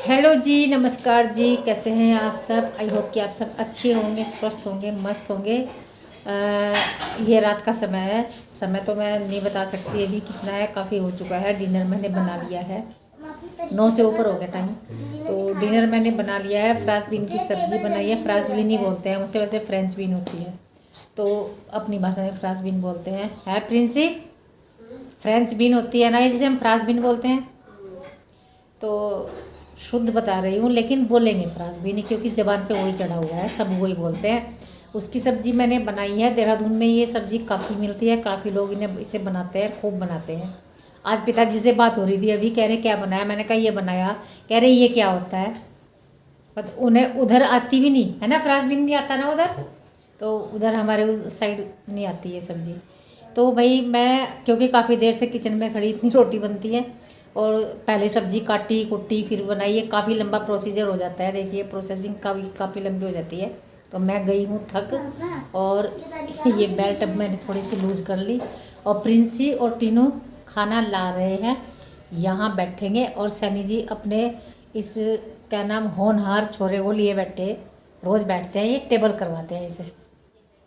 Hello जी, नमस्कार जी। कैसे हैं आप सब? आई होप कि आप सब अच्छे होंगे, स्वस्थ होंगे, मस्त होंगे। ये रात का समय है। समय तो मैं नहीं बता सकती अभी कितना है, काफ़ी हो चुका है। डिनर मैंने बना लिया है, 9 से ऊपर हो गया टाइम। तो डिनर मैंने बना लिया है। फ्रांस बीन की सब्ज़ी बनाई है। फ्रांस बीन ही बोलते हैं उसे, वैसे फ्रेंच बीन होती है, तो अपनी भाषा में फ्रांस बीन बोलते हैं। है प्रिंसी? फ्रेंच बीन होती है ना, जिसे हम फ्रांस बीन बोलते हैं। तो शुद्ध बता रही हूँ, लेकिन बोलेंगे फ्रांस भी नहीं, क्योंकि ज़बान पे वही चढ़ा हुआ है, सब वही बोलते हैं। उसकी सब्ज़ी मैंने बनाई है। देहरादून में ये सब्ज़ी काफ़ी मिलती है, काफ़ी लोग इन्हें इसे बनाते हैं, खूब बनाते हैं। आज पिताजी से बात हो रही थी अभी, कह रहे क्या बनाया? मैंने कहा ये बनाया। कह रहे ये क्या होता है? बट उन्हें उधर आती भी नहीं है ना, फ्रांस भी नहीं आता ना उधर, तो उधर हमारे उस साइड नहीं आती है सब्ज़ी। तो भाई मैं, क्योंकि काफ़ी देर से किचन में खड़ी, इतनी रोटी बनती है और पहले सब्ज़ी काटी कुटी फिर बनाई, ये काफ़ी लंबा प्रोसीजर हो जाता है। देखिए प्रोसेसिंग का भी काफ़ी लंबी हो जाती है। तो मैं गई हूँ थक, और ये बेल्ट अब मैंने थोड़ी सी लूज़ कर ली। और प्रिंसी और टीनू खाना ला रहे हैं, यहाँ बैठेंगे। और सनी जी अपने इस क्या नाम होनहार छोरे को लिए बैठे, रोज़ बैठते हैं, ये टेबल करवाते हैं, इसे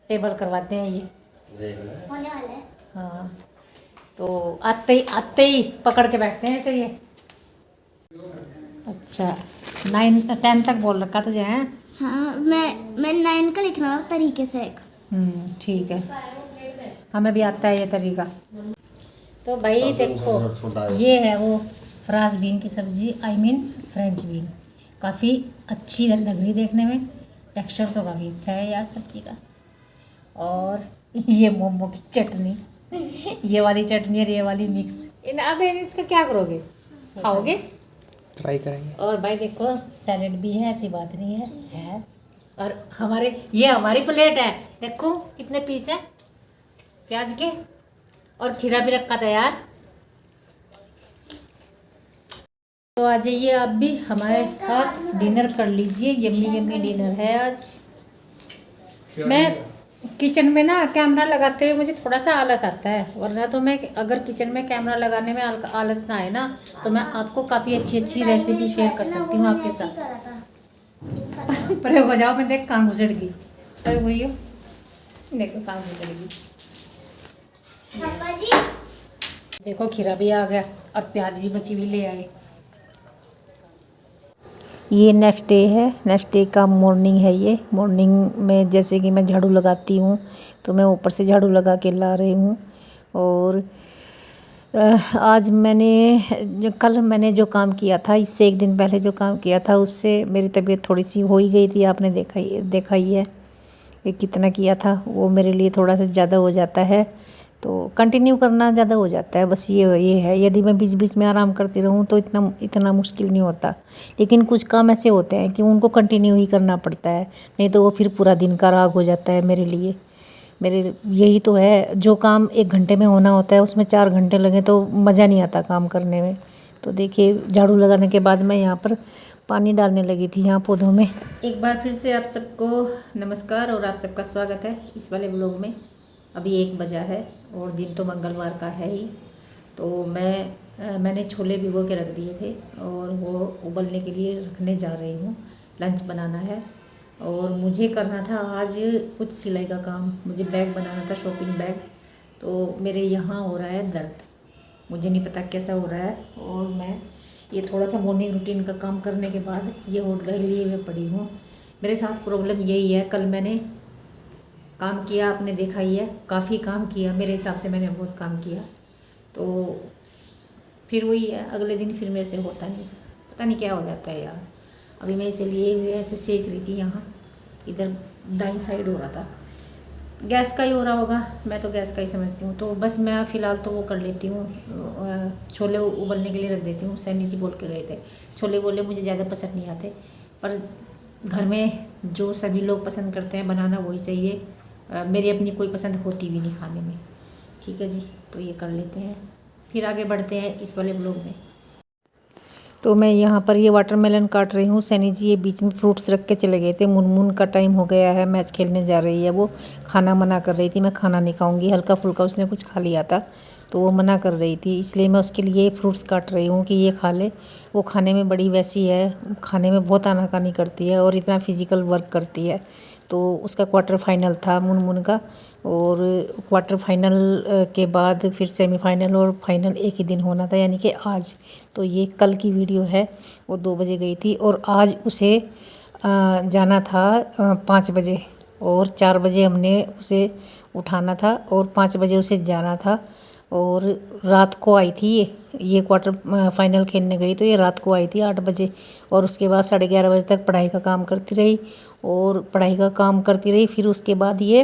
टेबल करवाते हैं ये होने वाला है। हाँ, तो आते ही पकड़ के बैठते हैं इसे ये। अच्छा, 9 10 तक बोल रखा तुझे है? हाँ, मैं 9 का लिख रहा हूँ तरीके से एक। ठीक है, हमें भी आता है ये तरीका। तो भाई देखो, ये है वो फ्रांस बीन की सब्ज़ी, आई मीन फ्रेंच बीन। काफ़ी अच्छी लग रही देखने में, टेक्सचर तो काफ़ी अच्छा है यार सब्ज़ी का। और ये मोमो की चटनी, ये वाली चटनी और ये वाली मिक्स। इन अब इसका क्या करोगे? खाओगे? ट्राई करेंगे। और भाई देखो सैलेड भी है, ऐसी बात नहीं है। और ये हमारी प्लेट है, देखो कितने पीस है प्याज के, और खीरा भी रखा था यार। तो आ जाइए आप भी हमारे साथ, डिनर कर लीजिए। यम्मी यम्मी डिनर है आज। मैं किचन में ना कैमरा लगाते हुए मुझे थोड़ा सा आलस आता है, वरना तो मैं अगर किचन में कैमरा लगाने में आलस ना आए ना, तो मैं आपको काफ़ी अच्छी अच्छी रेसिपी शेयर कर सकती हूँ आपके साथ। प्रयोग हो जाओ, मैं देख कहाँ गुजर गई। प्रयोग हुई हो, देखो कहाँ गुजर गई। देखो खीरा भी आ गया और प्याज भी बची हुई ले आए। ये नेक्स्ट डे है, नेक्स्ट डे का मॉर्निंग है। ये मॉर्निंग में जैसे कि मैं झाड़ू लगाती हूँ, तो मैं ऊपर से झाड़ू लगा के ला रही हूँ। और आज कल मैंने जो काम किया था, इससे एक दिन पहले जो काम किया था, उससे मेरी तबीयत थोड़ी सी हो ही गई थी। आपने देखा ही है कि कितना किया था, वो मेरे लिए थोड़ा सा ज़्यादा हो जाता है, तो कंटिन्यू करना ज़्यादा हो जाता है। बस ये है, यदि मैं बीच बीच में आराम करती रहूँ तो इतना मुश्किल नहीं होता। लेकिन कुछ काम ऐसे होते हैं कि उनको कंटिन्यू ही करना पड़ता है, नहीं तो वो फिर पूरा दिन का राग हो जाता है मेरे लिए। मेरे यही तो है, जो काम 1 घंटे में होना होता है उसमें 4 घंटे लगे तो मज़ा नहीं आता काम करने में। तो देखिए झाड़ू लगाने के बाद मैं यहाँ पर पानी डालने लगी थी यहाँ पौधों में। एक बार फिर से आप सबको नमस्कार और आप सबका स्वागत है इस वाले ब्लॉग में। अभी 1 बजा है और दिन तो मंगलवार का है ही। तो मैंने छोले भिगो के रख दिए थे और वो उबलने के लिए रखने जा रही हूँ। लंच बनाना है और मुझे करना था आज कुछ सिलाई का काम। मुझे बैग बनाना था, शॉपिंग बैग। तो मेरे यहाँ हो रहा है दर्द, मुझे नहीं पता कैसा हो रहा है। और मैं ये थोड़ा सा मॉर्निंग रूटीन का काम करने के बाद ये होट बैग लिए हुए पड़ी हूँ। मेरे साथ प्रॉब्लम यही है, कल मैंने काम किया, आपने देखा ही है, काफ़ी काम किया, मेरे हिसाब से मैंने बहुत काम किया। तो फिर वही है, अगले दिन फिर मेरे से होता नहीं, पता नहीं क्या हो जाता है यार। अभी मैं इसे लिए ऐसे सेक रही थी, यहाँ इधर दाईं साइड हो रहा था। गैस का ही हो रहा होगा, मैं तो गैस का ही समझती हूँ। तो बस मैं फ़िलहाल तो वो कर लेती हूँ, छोले उबलने के लिए रख देती हूँ। सैनी जी बोल के गए थे, छोले बोले मुझे ज़्यादा पसंद नहीं आते, पर घर में जो सभी लोग पसंद करते हैं बनाना वही चाहिए। मेरी अपनी कोई पसंद होती भी नहीं खाने में। ठीक है जी, तो ये कर लेते हैं, फिर आगे बढ़ते हैं इस वाले ब्लॉग में। तो मैं यहाँ पर ये वाटरमेलन काट रही हूँ। सैनी जी ये बीच में फ्रूट्स रख के चले गए थे। मुनमुन का टाइम हो गया है, मैच खेलने जा रही है वो। खाना मना कर रही थी, मैं खाना नहीं खाऊंगी, हल्का फुल्का उसने कुछ खा लिया था। तो वो मना कर रही थी, इसलिए मैं उसके लिए फ्रूट्स काट रही हूँ कि ये खा ले। वो खाने में बड़ी वैसी है, खाने में बहुत आनाकानी करती है और इतना फिजिकल वर्क करती है। तो उसका क्वार्टर फाइनल था मुनमुन का, और क्वार्टर फाइनल के बाद फिर सेमीफाइनल और फाइनल एक ही दिन होना था, यानी कि आज। तो ये कल की वीडियो है। वो 2 बजे गई थी और आज उसे जाना था 5 बजे, और 4 बजे हमने उसे उठाना था और 5 बजे उसे जाना था। और रात को आई थी ये क्वार्टर फाइनल खेलने गई, तो ये रात को आई थी 8 बजे। और उसके बाद 11:30 बजे तक पढ़ाई का काम करती रही, और पढ़ाई का काम करती रही। फिर उसके बाद ये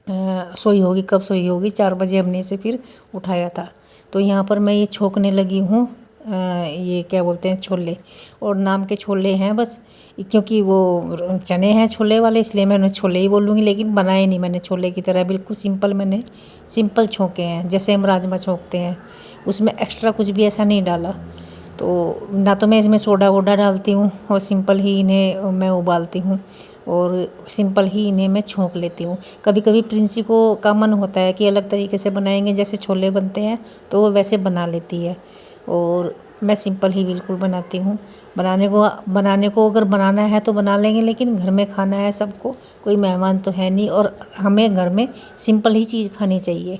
सोई होगी, कब सोई होगी, 4 बजे हमने इसे फिर उठाया था। तो यहाँ पर मैं ये छोंकने लगी हूँ, ये क्या बोलते हैं, छोले। और नाम के छोले हैं बस, क्योंकि वो चने हैं छोले वाले, इसलिए मैं उन्हें छोले ही बोलूँगी। लेकिन बनाए नहीं मैंने छोले की तरह, बिल्कुल सिंपल मैंने सिंपल छोंके हैं, जैसे हम राजमा छोंकते हैं। उसमें एक्स्ट्रा कुछ भी ऐसा नहीं डाला। तो ना तो मैं इसमें सोडा वोडा डालती हूँ, और सिंपल ही इन्हें मैं उबालती हूँ, और सिंपल ही इन्हें मैं छोंक लेती हूँ। कभी कभी प्रिंसी को का मन होता है कि अलग तरीके से बनाएंगे, जैसे छोले बनते हैं, तो वो वैसे बना लेती है। और मैं सिंपल ही बिल्कुल बनाती हूँ। बनाने को अगर बनाना है तो बना लेंगे, लेकिन घर में खाना है सबको, कोई मेहमान तो है नहीं, और हमें घर में सिंपल ही चीज़ खानी चाहिए।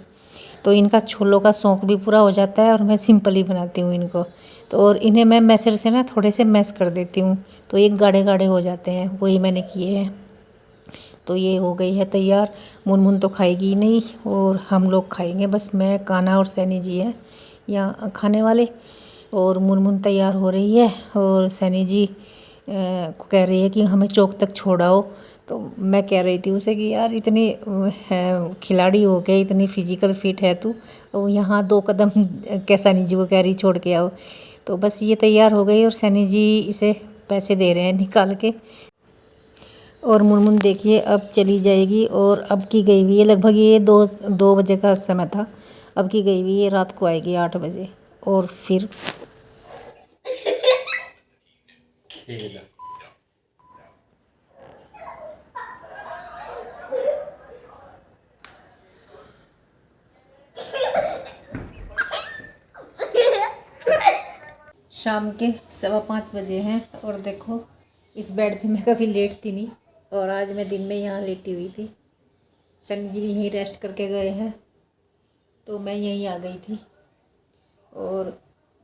तो इनका छोलों का शौक़ भी पूरा हो जाता है, और मैं सिंपल ही बनाती हूँ इनको। तो और इन्हें मैं मैसर से ना थोड़े से मैश कर देती हूँ, तो ये गाढ़े गाढ़े हो जाते हैं, वही मैंने किए हैं। तो ये हो गई है तैयार। मुनमुन तो खाएगी नहीं, और हम लोग खाएंगे बस, मैं, कान्हा और सैनी जी हैं यहाँ खाने वाले। और मुनमुन तैयार हो रही है, और सैनी जी को कह रही है कि हमें चौक तक छोड़ाओ। तो मैं कह रही थी उसे कि यार इतनी खिलाड़ी हो के, इतनी फिजिकल फिट है तू, और यहाँ 2 कदम सैनी जी को कह रही छोड़ के आओ। तो बस ये तैयार हो गई, और सैनी जी इसे पैसे दे रहे हैं निकाल के। और मुनमुन देखिए अब चली जाएगी, और अब की गई हुई है लगभग, ये 2 बजे का समय था, अब की गई हुई है रात को आएगी 8 बजे। और फिर शाम के 5:15 बजे हैं, और देखो इस बेड पे मैं कभी लेटती नहीं, और आज मैं दिन में यहाँ लेटी हुई थी। सनी जी भी यहीं रेस्ट करके गए हैं, तो मैं यहीं आ गई थी, और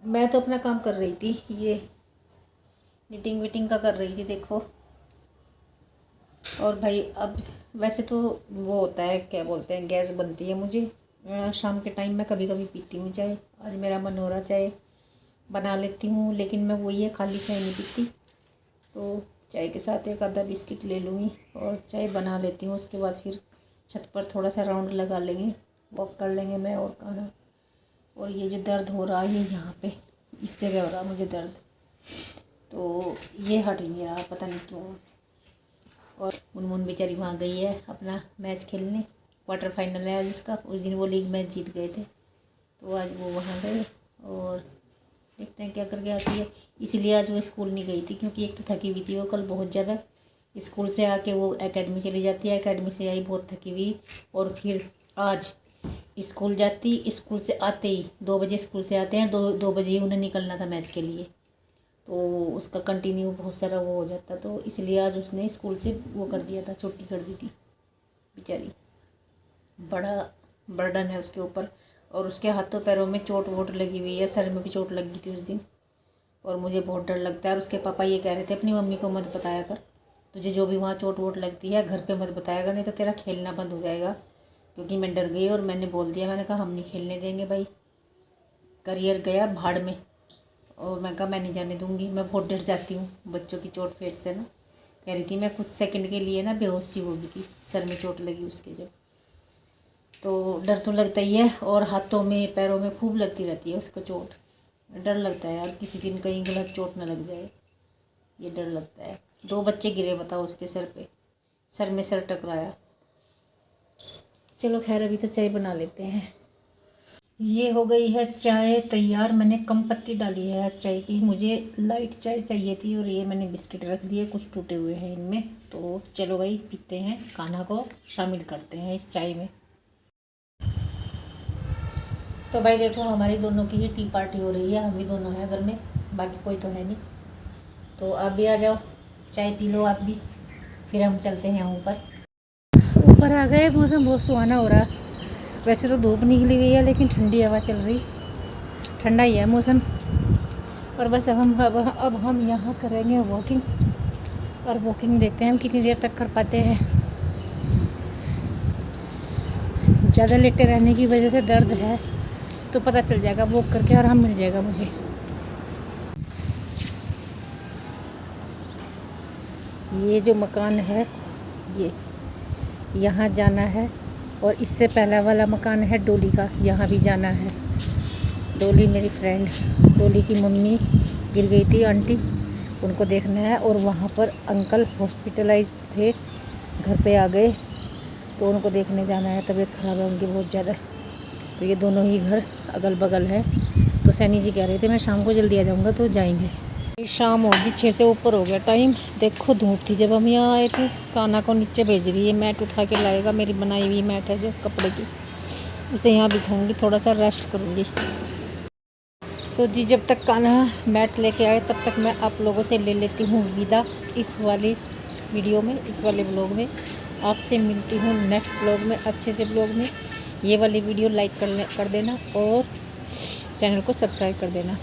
मैं तो अपना काम कर रही थी, ये नीटिंग वीटिंग का कर रही थी देखो। और भाई अब वैसे तो वो होता है, क्या बोलते हैं, गैस बनती है मुझे शाम के टाइम। मैं कभी कभी पीती हूँ चाय, आज मेरा मन हो रहा चाय बना लेती हूँ, लेकिन मैं वही है, खाली चाय नहीं पीती। तो चाय के साथ एक आधा बिस्किट ले लूँगी और चाय बना लेती हूँ। उसके बाद फिर छत पर थोड़ा सा राउंड लगा लेंगे, वॉक कर लेंगे मैं और कान्हा। और ये जो दर्द हो रहा है यहाँ पे, इस जगह हो रहा मुझे दर्द, तो ये हट नहीं रहा, पता नहीं क्यों। और मुनमुन बेचारी वहाँ गई है अपना मैच खेलने, क्वार्टर फाइनल है आज उसका। उस दिन वो लीग मैच जीत गए थे, तो आज वो वहाँ गए, और देखते हैं क्या करके आती है। इसलिए आज वो स्कूल नहीं गई थी, क्योंकि एक तो थकी हुई थी वो कल बहुत ज़्यादा। स्कूल से आके वो एकेडमी चली जाती है, एकेडमी से आई बहुत थकी हुई, और फिर आज स्कूल जाती। स्कूल से आते ही 2 बजे स्कूल से आते हैं, 2 बजे ही उन्हें निकलना था मैच के लिए, तो उसका कंटिन्यू बहुत सारा वो हो जाता, तो इसलिए आज उसने स्कूल से वो कर दिया था, छुट्टी कर दी थी। बेचारी बड़ा बर्डन है उसके ऊपर, और उसके हाथों पैरों में चोट वोट लगी हुई है, सर में भी चोट लगी थी उस दिन, और मुझे बहुत डर लगता है। और उसके पापा ये कह रहे थे अपनी मम्मी को मत बताया कर, तुझे जो भी वहाँ चोट वोट लगती है घर पे मत बताया कर, नहीं तो तेरा खेलना बंद हो जाएगा। क्योंकि मैं डर गई और मैंने बोल दिया, मैंने कहा हम नहीं खेलने देंगे भाई, करियर गया भाड़ में। और मैं कहा मैं नहीं जाने दूँगी, मैं बहुत डर जाती हूँ बच्चों की चोट फेट से ना। कह रही थी मैं कुछ सेकंड के लिए ना बेहोश सी हो गई थी, सर में चोट लगी उसके जब, तो डर तो लगता ही है। और हाथों में पैरों में खूब लगती रहती है उसको चोट, डर लगता है यार किसी दिन कहीं गलत चोट ना लग जाए, ये डर लगता है। 2 बच्चे गिरे बताओ उसके सर पे, सर में सर टकराया। चलो खैर अभी तो चाय बना लेते हैं। ये हो गई है चाय तैयार, मैंने कम पत्ती डाली है चाय की, मुझे लाइट चाय चाहिए थी। और ये मैंने बिस्किट रख दिए, कुछ टूटे हुए हैं इनमें। तो चलो भाई पीते हैं, कान्हा को शामिल करते हैं इस चाय में। तो भाई देखो, हमारी दोनों की ही टी पार्टी हो रही है, हम ही दोनों हैं घर में, बाकी कोई तो है नहीं। तो आप भी आ जाओ, चाय पी लो आप भी, फिर हम चलते हैं ऊपर आ गए। मौसम बहुत सुहाना हो रहा है, वैसे तो धूप निकली हुई है लेकिन ठंडी हवा चल रही, ठंडा ही है मौसम। और बस अब हम यहाँ करेंगे वॉकिंग, और वॉकिंग देखते हैं हम कितनी देर तक कर पाते हैं। ज़्यादा लेटे रहने की वजह से दर्द है, तो पता चल जाएगा, वॉक करके आराम मिल जाएगा मुझे। ये जो मकान है, ये यहाँ जाना है, और इससे पहला वाला मकान है डोली का, यहाँ भी जाना है। डोली मेरी फ्रेंड, डोली की मम्मी गिर गई थी आंटी, उनको देखना है। और वहाँ पर अंकल हॉस्पिटलाइज थे, घर पे आ गए, तो उनको देखने जाना है। तबीयत ख़राब है उनकी बहुत ज़्यादा। तो ये दोनों ही घर अगल बगल है। तो सैनी जी कह रहे थे मैं शाम को जल्दी आ जाऊँगा, तो जाएंगे। शाम होगी, 6 से ऊपर हो गया टाइम। देखो धूप थी जब हम यहाँ आए थे। काना को नीचे भेज रही है, मैट उठा के लाएगा, मेरी बनाई हुई मैट है जो कपड़े की, उसे यहाँ बिछाऊँगी, थोड़ा सा रेस्ट करूँगी। तो जी जब तक काना मैट लेके आए तब तक मैं आप लोगों से ले लेती हूँ विदा इस वाली वीडियो में, इस वाले ब्लॉग में। आपसे मिलती हूँ नेक्स्ट ब्लॉग में, अच्छे से ब्लॉग में। ये वाली वीडियो लाइक कर देना और चैनल को सब्सक्राइब कर देना।